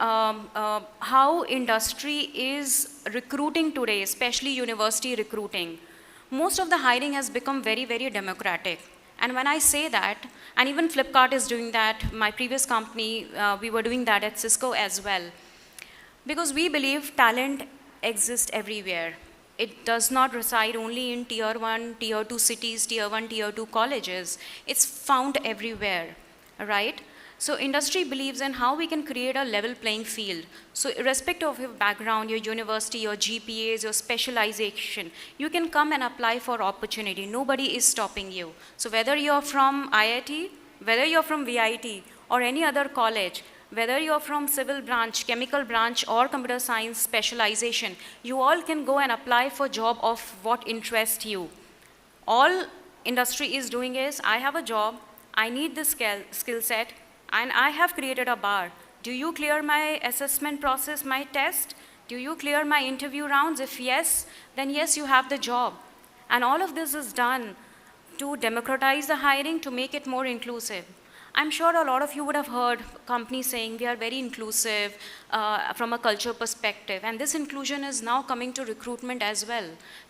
how industry is recruiting today, especially university recruiting. Most of the hiring has become very, very democratic. And when I say that, and even Flipkart is doing that, my previous company, we were doing that at Cisco as well. Because we believe talent exists everywhere. It does not reside only in tier 1, tier 2 cities, tier 1, tier 2 colleges. It's found everywhere, right? So industry believes in how we can create a level playing field. So irrespective of your background, your university, your GPAs, your specialization, you can come and apply for opportunity. Nobody is stopping you. So whether you're from IIT, whether you're from VIT, or any other college, whether you're from civil branch, chemical branch, or computer science specialization, you all can go and apply for job of what interests you. All industry is doing is, I have a job, I need this skill set, and I have created a bar. Do you clear my assessment process, my test? Do you clear my interview rounds? If yes, then yes, you have the job. And all of this is done to democratize the hiring, to make it more inclusive. I'm sure a lot of you would have heard companies saying we are very inclusive from a culture perspective. And this inclusion is now coming to recruitment as well,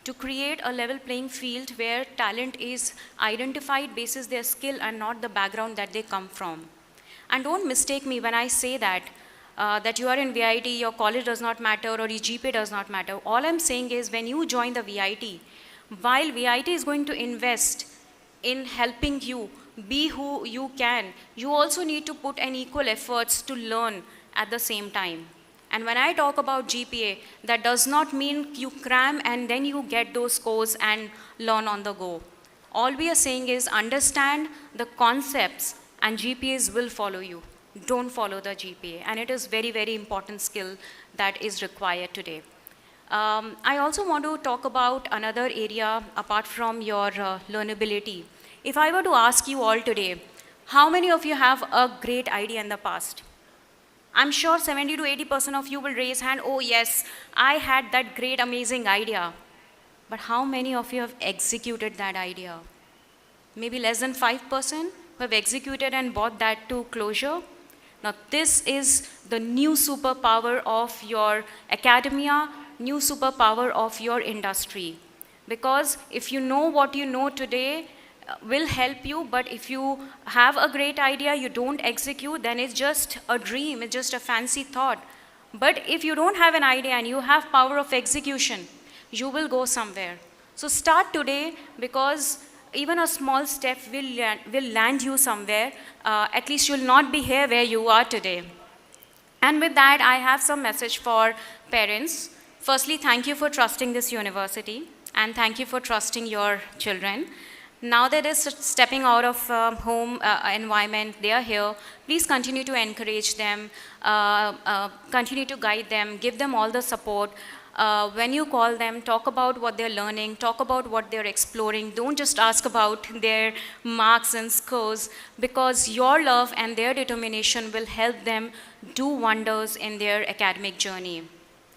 to create a level playing field where talent is identified basis their skill and not the background that they come from. And don't mistake me when I say that, that you are in VIT, your college does not matter, or your GPA does not matter. All I'm saying is when you join the VIT, while VIT is going to invest in helping you be who you can, you also need to put an equal efforts to learn at the same time. And when I talk about GPA, that does not mean you cram and then you get those scores and learn on the go. All we are saying is understand the concepts and GPAs will follow you. Don't follow the GPA. And it is very, very important skill that is required today. I also want to talk about another area apart from your learnability. If I were to ask you all today, how many of you have a great idea in the past? I'm sure 70 to 80% of you will raise hand, oh yes, I had that great, amazing idea. But how many of you have executed that idea? Maybe less than 5% who have executed and brought that to closure. Now this is the new superpower of your academia, new superpower of your industry. Because if you know what you know today, will help you, but if you have a great idea, you don't execute, then it's just a dream, it's just a fancy thought. But if you don't have an idea and you have power of execution, you will go somewhere. So start today, because even a small step will land you somewhere. At least you'll not be here where you are today. And with that, I have some message for parents. Firstly, thank you for trusting this university, and thank you for trusting your children. Now that they're stepping out of home environment, they are here. Please continue to encourage them, continue to guide them, give them all the support. When you call them, talk about what they're learning, talk about what they're exploring. Don't just ask about their marks and scores, because your love and their determination will help them do wonders in their academic journey.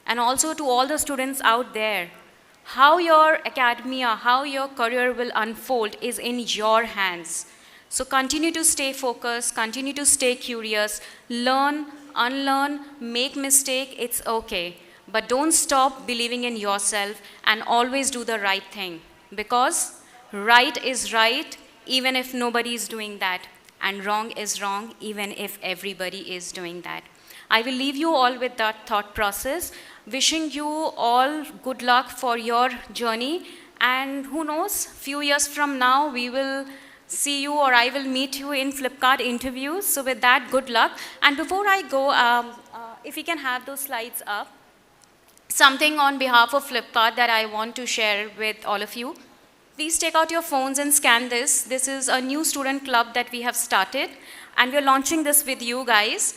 And also to all the students out there, how your academia, how your career will unfold is in your hands. So continue to stay focused, continue to stay curious, learn, unlearn, make mistake, it's okay. But don't stop believing in yourself and always do the right thing. Because right is right even if nobody is doing that. And wrong is wrong even if everybody is doing that. I will leave you all with that thought process. Wishing you all good luck for your journey. And who knows, few years from now, we will see you or I will meet you in Flipkart interviews. So with that, good luck. And before I go, if we can have those slides up, something on behalf of Flipkart that I want to share with all of you. Please take out your phones and scan this. This is a new student club that we have started, and we're launching this with you guys.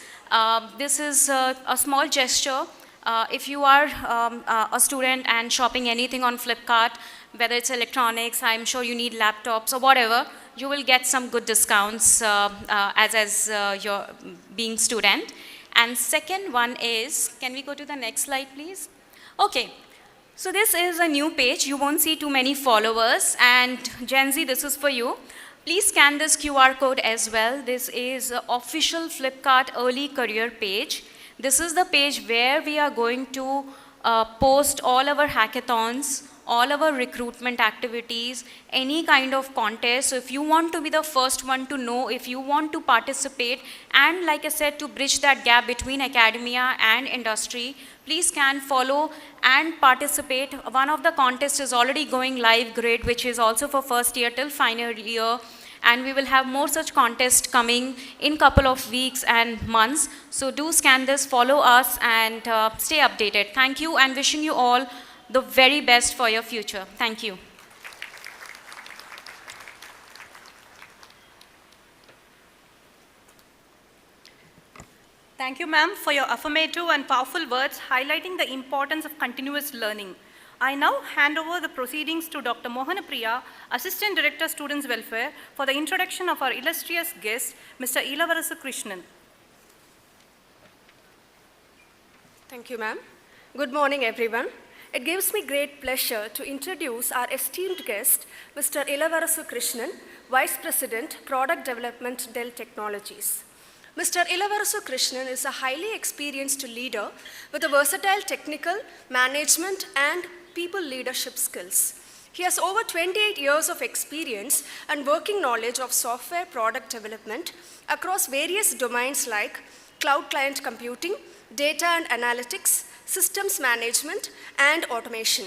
This is a small gesture. If you are a student and shopping anything on Flipkart, whether it's electronics, I'm sure you need laptops or whatever, you will get some good discounts as you're being student. And second one is, can we go to the next slide, please? Okay, so this is a new page. You won't see too many followers. And Gen Z, this is for you. Please scan this QR code as well. This is an official Flipkart early career page. This is the page where we are going to post all our hackathons, all our recruitment activities, any kind of contest. So if you want to be the first one to know, if you want to participate, and like I said, to bridge that gap between academia and industry, please can follow and participate. One of the contests is already going live, grade, which is also for first year till final year. And we will have more such contests coming in couple of weeks and months. So do scan this, follow us, and stay updated. Thank you, and wishing you all the very best for your future. Thank you. Thank you, ma'am, for your affirmative and powerful words highlighting the importance of continuous learning. I now hand over the proceedings to Dr. Mohanapriya, Assistant Director, Students' Welfare, for the introduction of our illustrious guest, Mr. Ilavarasu Krishnan. Thank you, ma'am. Good morning, everyone. It gives me great pleasure to introduce our esteemed guest, Mr. Ilavarasu Krishnan, Vice President, Product Development, Dell Technologies. Mr. Ilavarasu Krishnan is a highly experienced leader with a versatile technical, management, and people leadership skills. He has over 28 years of experience and working knowledge of software product development across various domains like cloud client computing, data and analytics, systems management, and automation.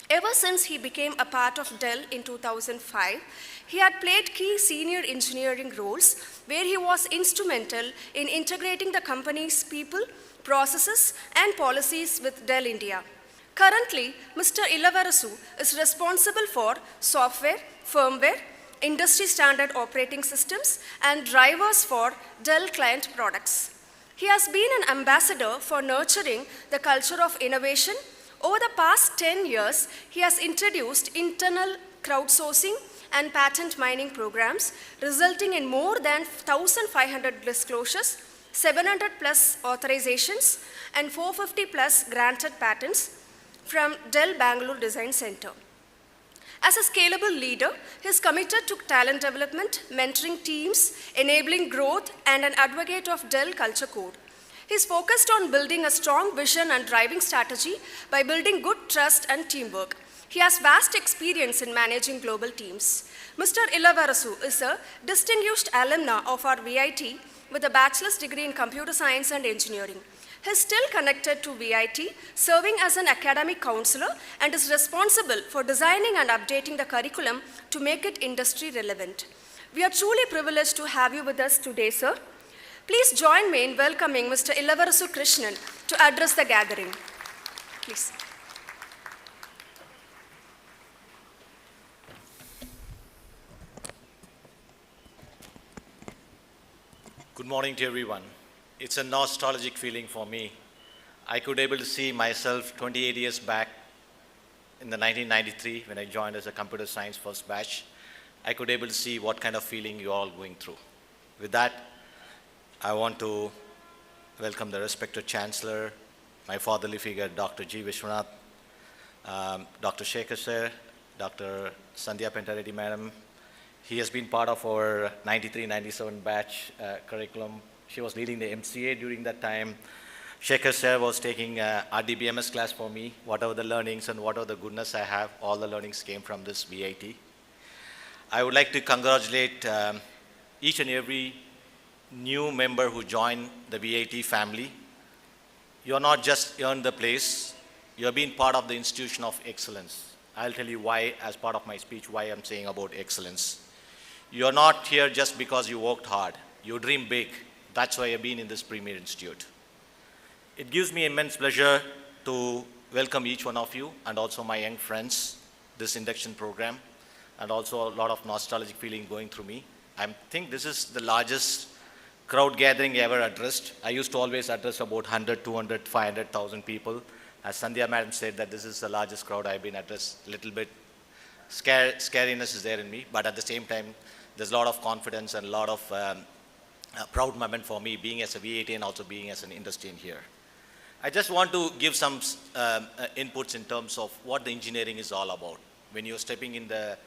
Ever since he became a part of Dell in 2005, he had played key senior engineering roles where he was instrumental in integrating the company's people, processes, and policies with Dell India. Currently, Mr. Ilavarasu is responsible for software, firmware, industry standard operating systems, and drivers for Dell client products. He has been an ambassador for nurturing the culture of innovation. Over the past 10 years, he has introduced internal crowdsourcing and patent mining programs, resulting in more than 1,500 disclosures, 700 plus authorizations, and 450 plus granted patents from Dell Bangalore Design Center. As a scalable leader, he is committed to talent development, mentoring teams, enabling growth, and an advocate of Dell Culture Code. He is focused on building a strong vision and driving strategy by building good trust and teamwork. He has vast experience in managing global teams. Mr. Ilavarasu is a distinguished alumna of our VIT with a bachelor's degree in computer science and engineering. He is still connected to VIT, serving as an academic counselor, and is responsible for designing and updating the curriculum to make it industry relevant. We are truly privileged to have you with us today, sir. Please join me in welcoming Mr. Ilavarasu Krishnan to address the gathering. Please. Good morning to everyone. It's a nostalgic feeling for me. I could able to see myself 28 years back in the 1993 when I joined as a computer science first batch. I could able to see what kind of feeling you're all going through. With that, I want to welcome the respected Chancellor, my fatherly figure, Dr. G. Vishwanath, Dr. Shekhar sir, Dr. Sandhya Pentareddy madam. He has been part of our 93-97 batch curriculum. She was leading the MCA during that time. Shekhar sir was taking RDBMS class for me. Whatever the learnings and whatever the goodness I have, all the learnings came from this VIT. I would like to congratulate each and every new member who joined the VIT family. You're not just earned the place, you're being part of the institution of excellence. I'll tell you why, as part of my speech, why I'm saying about excellence. You're not here just because you worked hard. You dream big. That's why you've been in this premier institute. It gives me immense pleasure to welcome each one of you and also my young friends, this induction program, and also a lot of nostalgic feeling going through me. I think this is the largest crowd gathering ever addressed. I used to always address about 100, 200, 500,000 people. As Sandhya madam said that this is the largest crowd I've been addressed. A little bit scariness is there in me, but at the same time, there's a lot of confidence and a lot of proud moment for me being as a VAT and also being as an industrian here. I just want to give some inputs in terms of what the engineering is all about. When you're stepping in the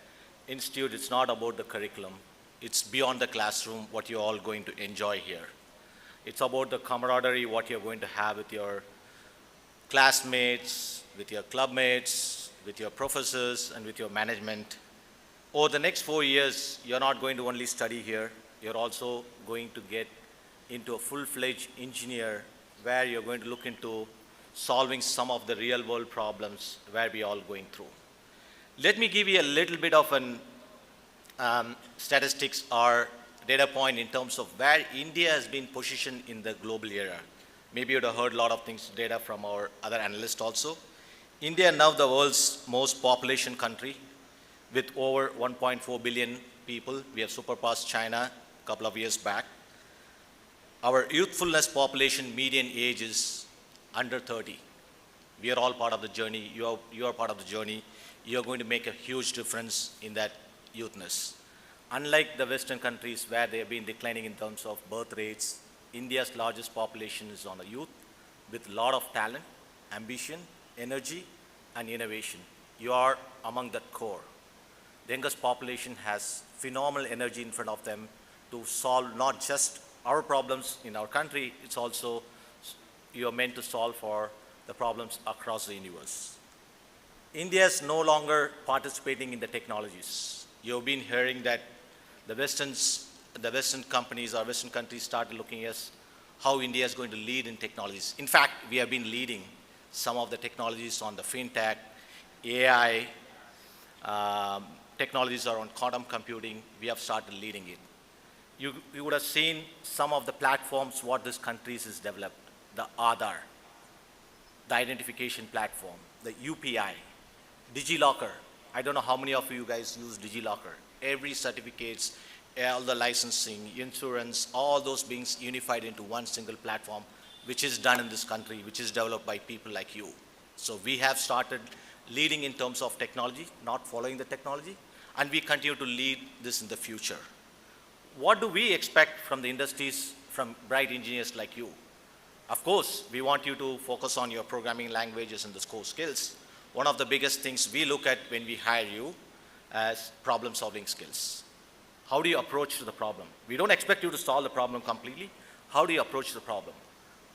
institute, it's not about the curriculum. It's beyond the classroom, what you're all going to enjoy here. It's about the camaraderie, what you're going to have with your classmates, with your clubmates, with your professors, and with your management. Over the next 4 years, you're not going to only study here, you're also going to get into a full-fledged engineer where you're going to look into solving some of the real-world problems where we're all going through. Let me give you a little bit of an statistics or data point in terms of where India has been positioned in the global era. Maybe you'd have heard a lot of things, data from our other analysts also. India now the world's most population country with over 1.4 billion people. We have surpassed China a couple of years back. Our youthfulness population median age is under 30. We are all part of the journey. You are part of the journey. You're going to make a huge difference in that youthness. Unlike the Western countries where they have been declining in terms of birth rates, India's largest population is on the youth with a lot of talent, ambition, energy, and innovation. You are among that core. The youngest population has phenomenal energy in front of them to solve not just our problems in our country, it's also you are meant to solve for the problems across the universe. India is no longer participating in the technologies. You've been hearing that the Western companies or Western countries started looking at how India is going to lead in technologies. In fact, we have been leading some of the technologies on the fintech, AI, technologies are on quantum computing. We have started leading it. You would have seen some of the platforms what this country has developed. The Aadhaar, the identification platform, the UPI, DigiLocker. I don't know how many of you guys use DigiLocker. Every certificates, all the licensing, insurance, all those being unified into one single platform, which is done in this country, which is developed by people like you. So we have started leading in terms of technology, not following the technology, and we continue to lead this in the future. What do we expect from the industries, from bright engineers like you? Of course, we want you to focus on your programming languages and the core skills. One of the biggest things we look at when we hire you as problem-solving skills. How do you approach the problem? We don't expect you to solve the problem completely. How do you approach the problem?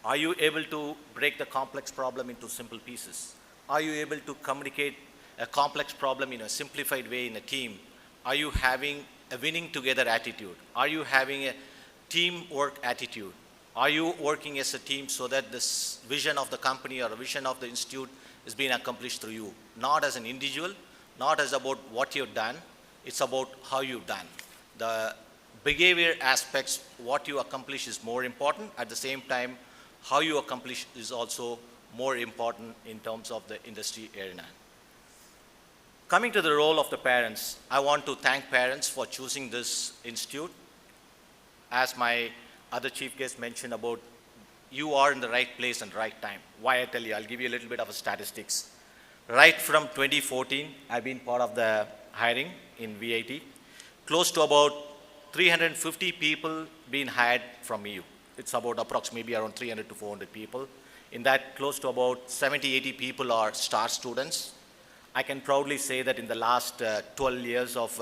Are you able to break the complex problem into simple pieces? Are you able to communicate a complex problem in a simplified way in a team? Are you having a winning together attitude? Are you having a teamwork attitude? Are you working as a team so that this vision of the company or a vision of the institute is being accomplished through you? Not as an individual, not as about what you've done, it's about how you've done. The behavior aspects, what you accomplish is more important. At the same time, how you accomplish is also more important in terms of the industry arena. Coming to the role of the parents, I want to thank parents for choosing this institute. As my other chief guest mentioned about, you are in the right place and right time. Why I tell you, I'll give you a little bit of a statistics. Right from 2014, I've been part of the hiring in VAT. Close to about 350 people being hired from you. It's about approximately around 300 to 400 people. In that, close to about 70, 80 people are star students. I can proudly say that in the last 12 years of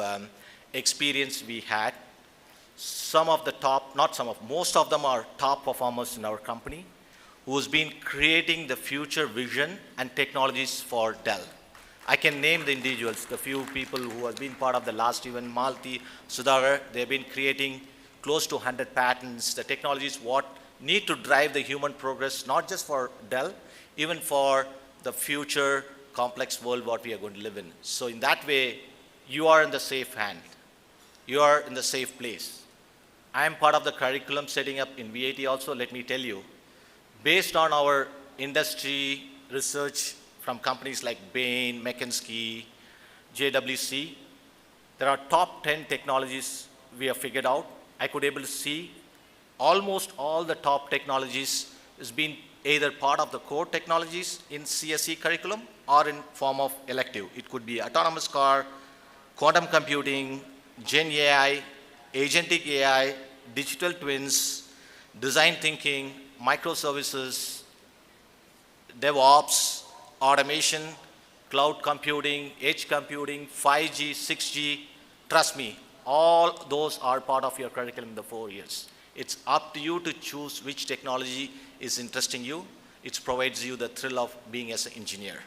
experience we had, some of the top, not some of, most of them are top performers in our company who's been creating the future vision and technologies for Dell. I can name the individuals, the few people who have been part of the last event, Malti, Sudhakar, they've been creating close to 100 patents, the technologies what need to drive the human progress, not just for Dell, even for the future complex world what we are going to live in. So in that way, you are in the safe hand. You are in the safe place. I am part of the curriculum setting up in VAT also, let me tell you. Based on our industry research from companies like Bain, McKinsey, JWC, there are top 10 technologies we have figured out. I could able to see almost all the top technologies has been either part of the core technologies in CSE curriculum or in form of elective. It could be autonomous car, quantum computing, Gen AI, agentic AI, digital twins, design thinking, microservices, DevOps, automation, cloud computing, edge computing, 5G, 6G. Trust me, all those are part of your curriculum in the 4 years. It's up to you to choose which technology is interesting you. It provides you the thrill of being as an engineer.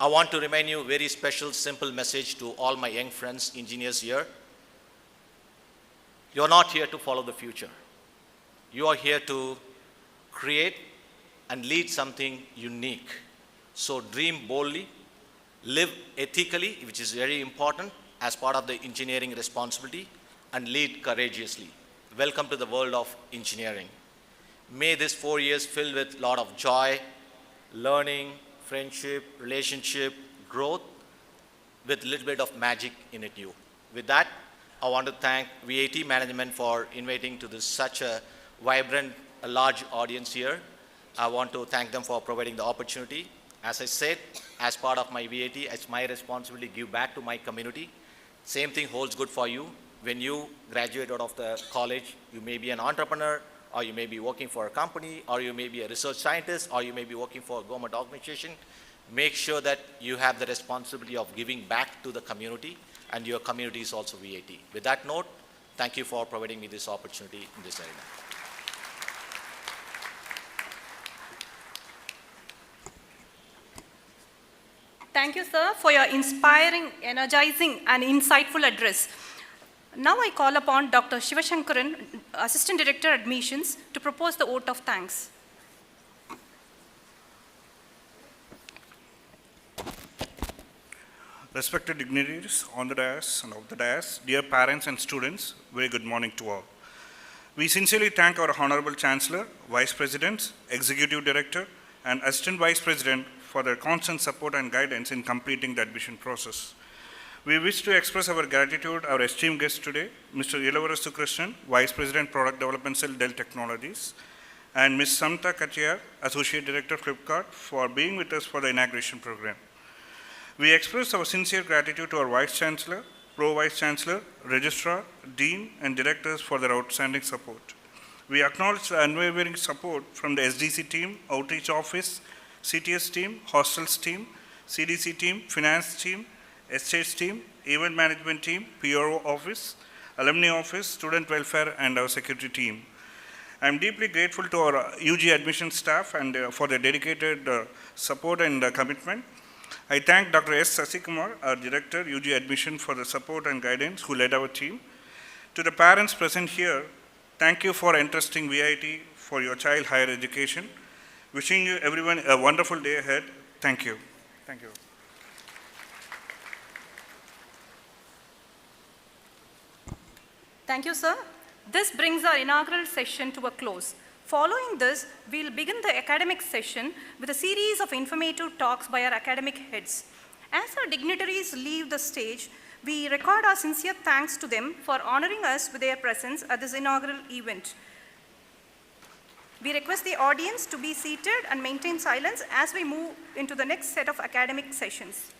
I want to remind you a very special, simple message to all my young friends, engineers here. You're not here to follow the future. You are here to create and lead something unique. So dream boldly, live ethically, which is very important as part of the engineering responsibility, and lead courageously. Welcome to the world of engineering. May this 4 years filled with a lot of joy, learning, friendship, relationship, growth, with a little bit of magic in it you. With that, I want to thank VAT management for inviting to this such a vibrant, a large audience here. I want to thank them for providing the opportunity. As I said, as part of my VAT, it's my responsibility to give back to my community. Same thing holds good for you. When you graduate out of the college, you may be an entrepreneur, or you may be working for a company, or you may be a research scientist, or you may be working for a government organization. Make sure that you have the responsibility of giving back to the community, and your community is also VAT. With that note, thank you for providing me this opportunity in this arena. Thank you, sir, for your inspiring, energizing, and insightful address. Now I call upon Dr. Shivashankaran, Assistant Director Admissions, to propose the vote of thanks. Respected dignitaries on the dais and off the dais, dear parents and students, very good morning to all. We sincerely thank our Honorable Chancellor, Vice Presidents, Executive Director, and Assistant Vice President for their constant support and guidance in completing the admission process. We wish to express our gratitude to our esteemed guest today, Mr. Ilavarasu Krishnan, Vice President, Product Development Cell, Dell Technologies, and Ms. Samta Katiyar, Associate Director, Flipkart, for being with us for the inauguration program. We express our sincere gratitude to our Vice Chancellor, Pro-Vice Chancellor, Registrar, Dean, and Directors for their outstanding support. We acknowledge the unwavering support from the SDC team, Outreach Office, CTS team, Hostels team, CDC team, Finance team, Estates team, Event Management team, PRO Office, Alumni Office, Student Welfare, and our Security team. I am deeply grateful to our UG admission staff and for their dedicated support and commitment. I thank Dr. S. Sasikumar, our Director, UG Admission, for the support and guidance who led our team. To the parents present here, thank you for entrusting VIT for your child higher education. Wishing you everyone a wonderful day ahead. Thank you. Thank you. Thank you, sir. This brings our inaugural session to a close. Following this, we'll begin the academic session with a series of informative talks by our academic heads. As our dignitaries leave the stage, we record our sincere thanks to them for honoring us with their presence at this inaugural event. We request the audience to be seated and maintain silence as we move into the next set of academic sessions.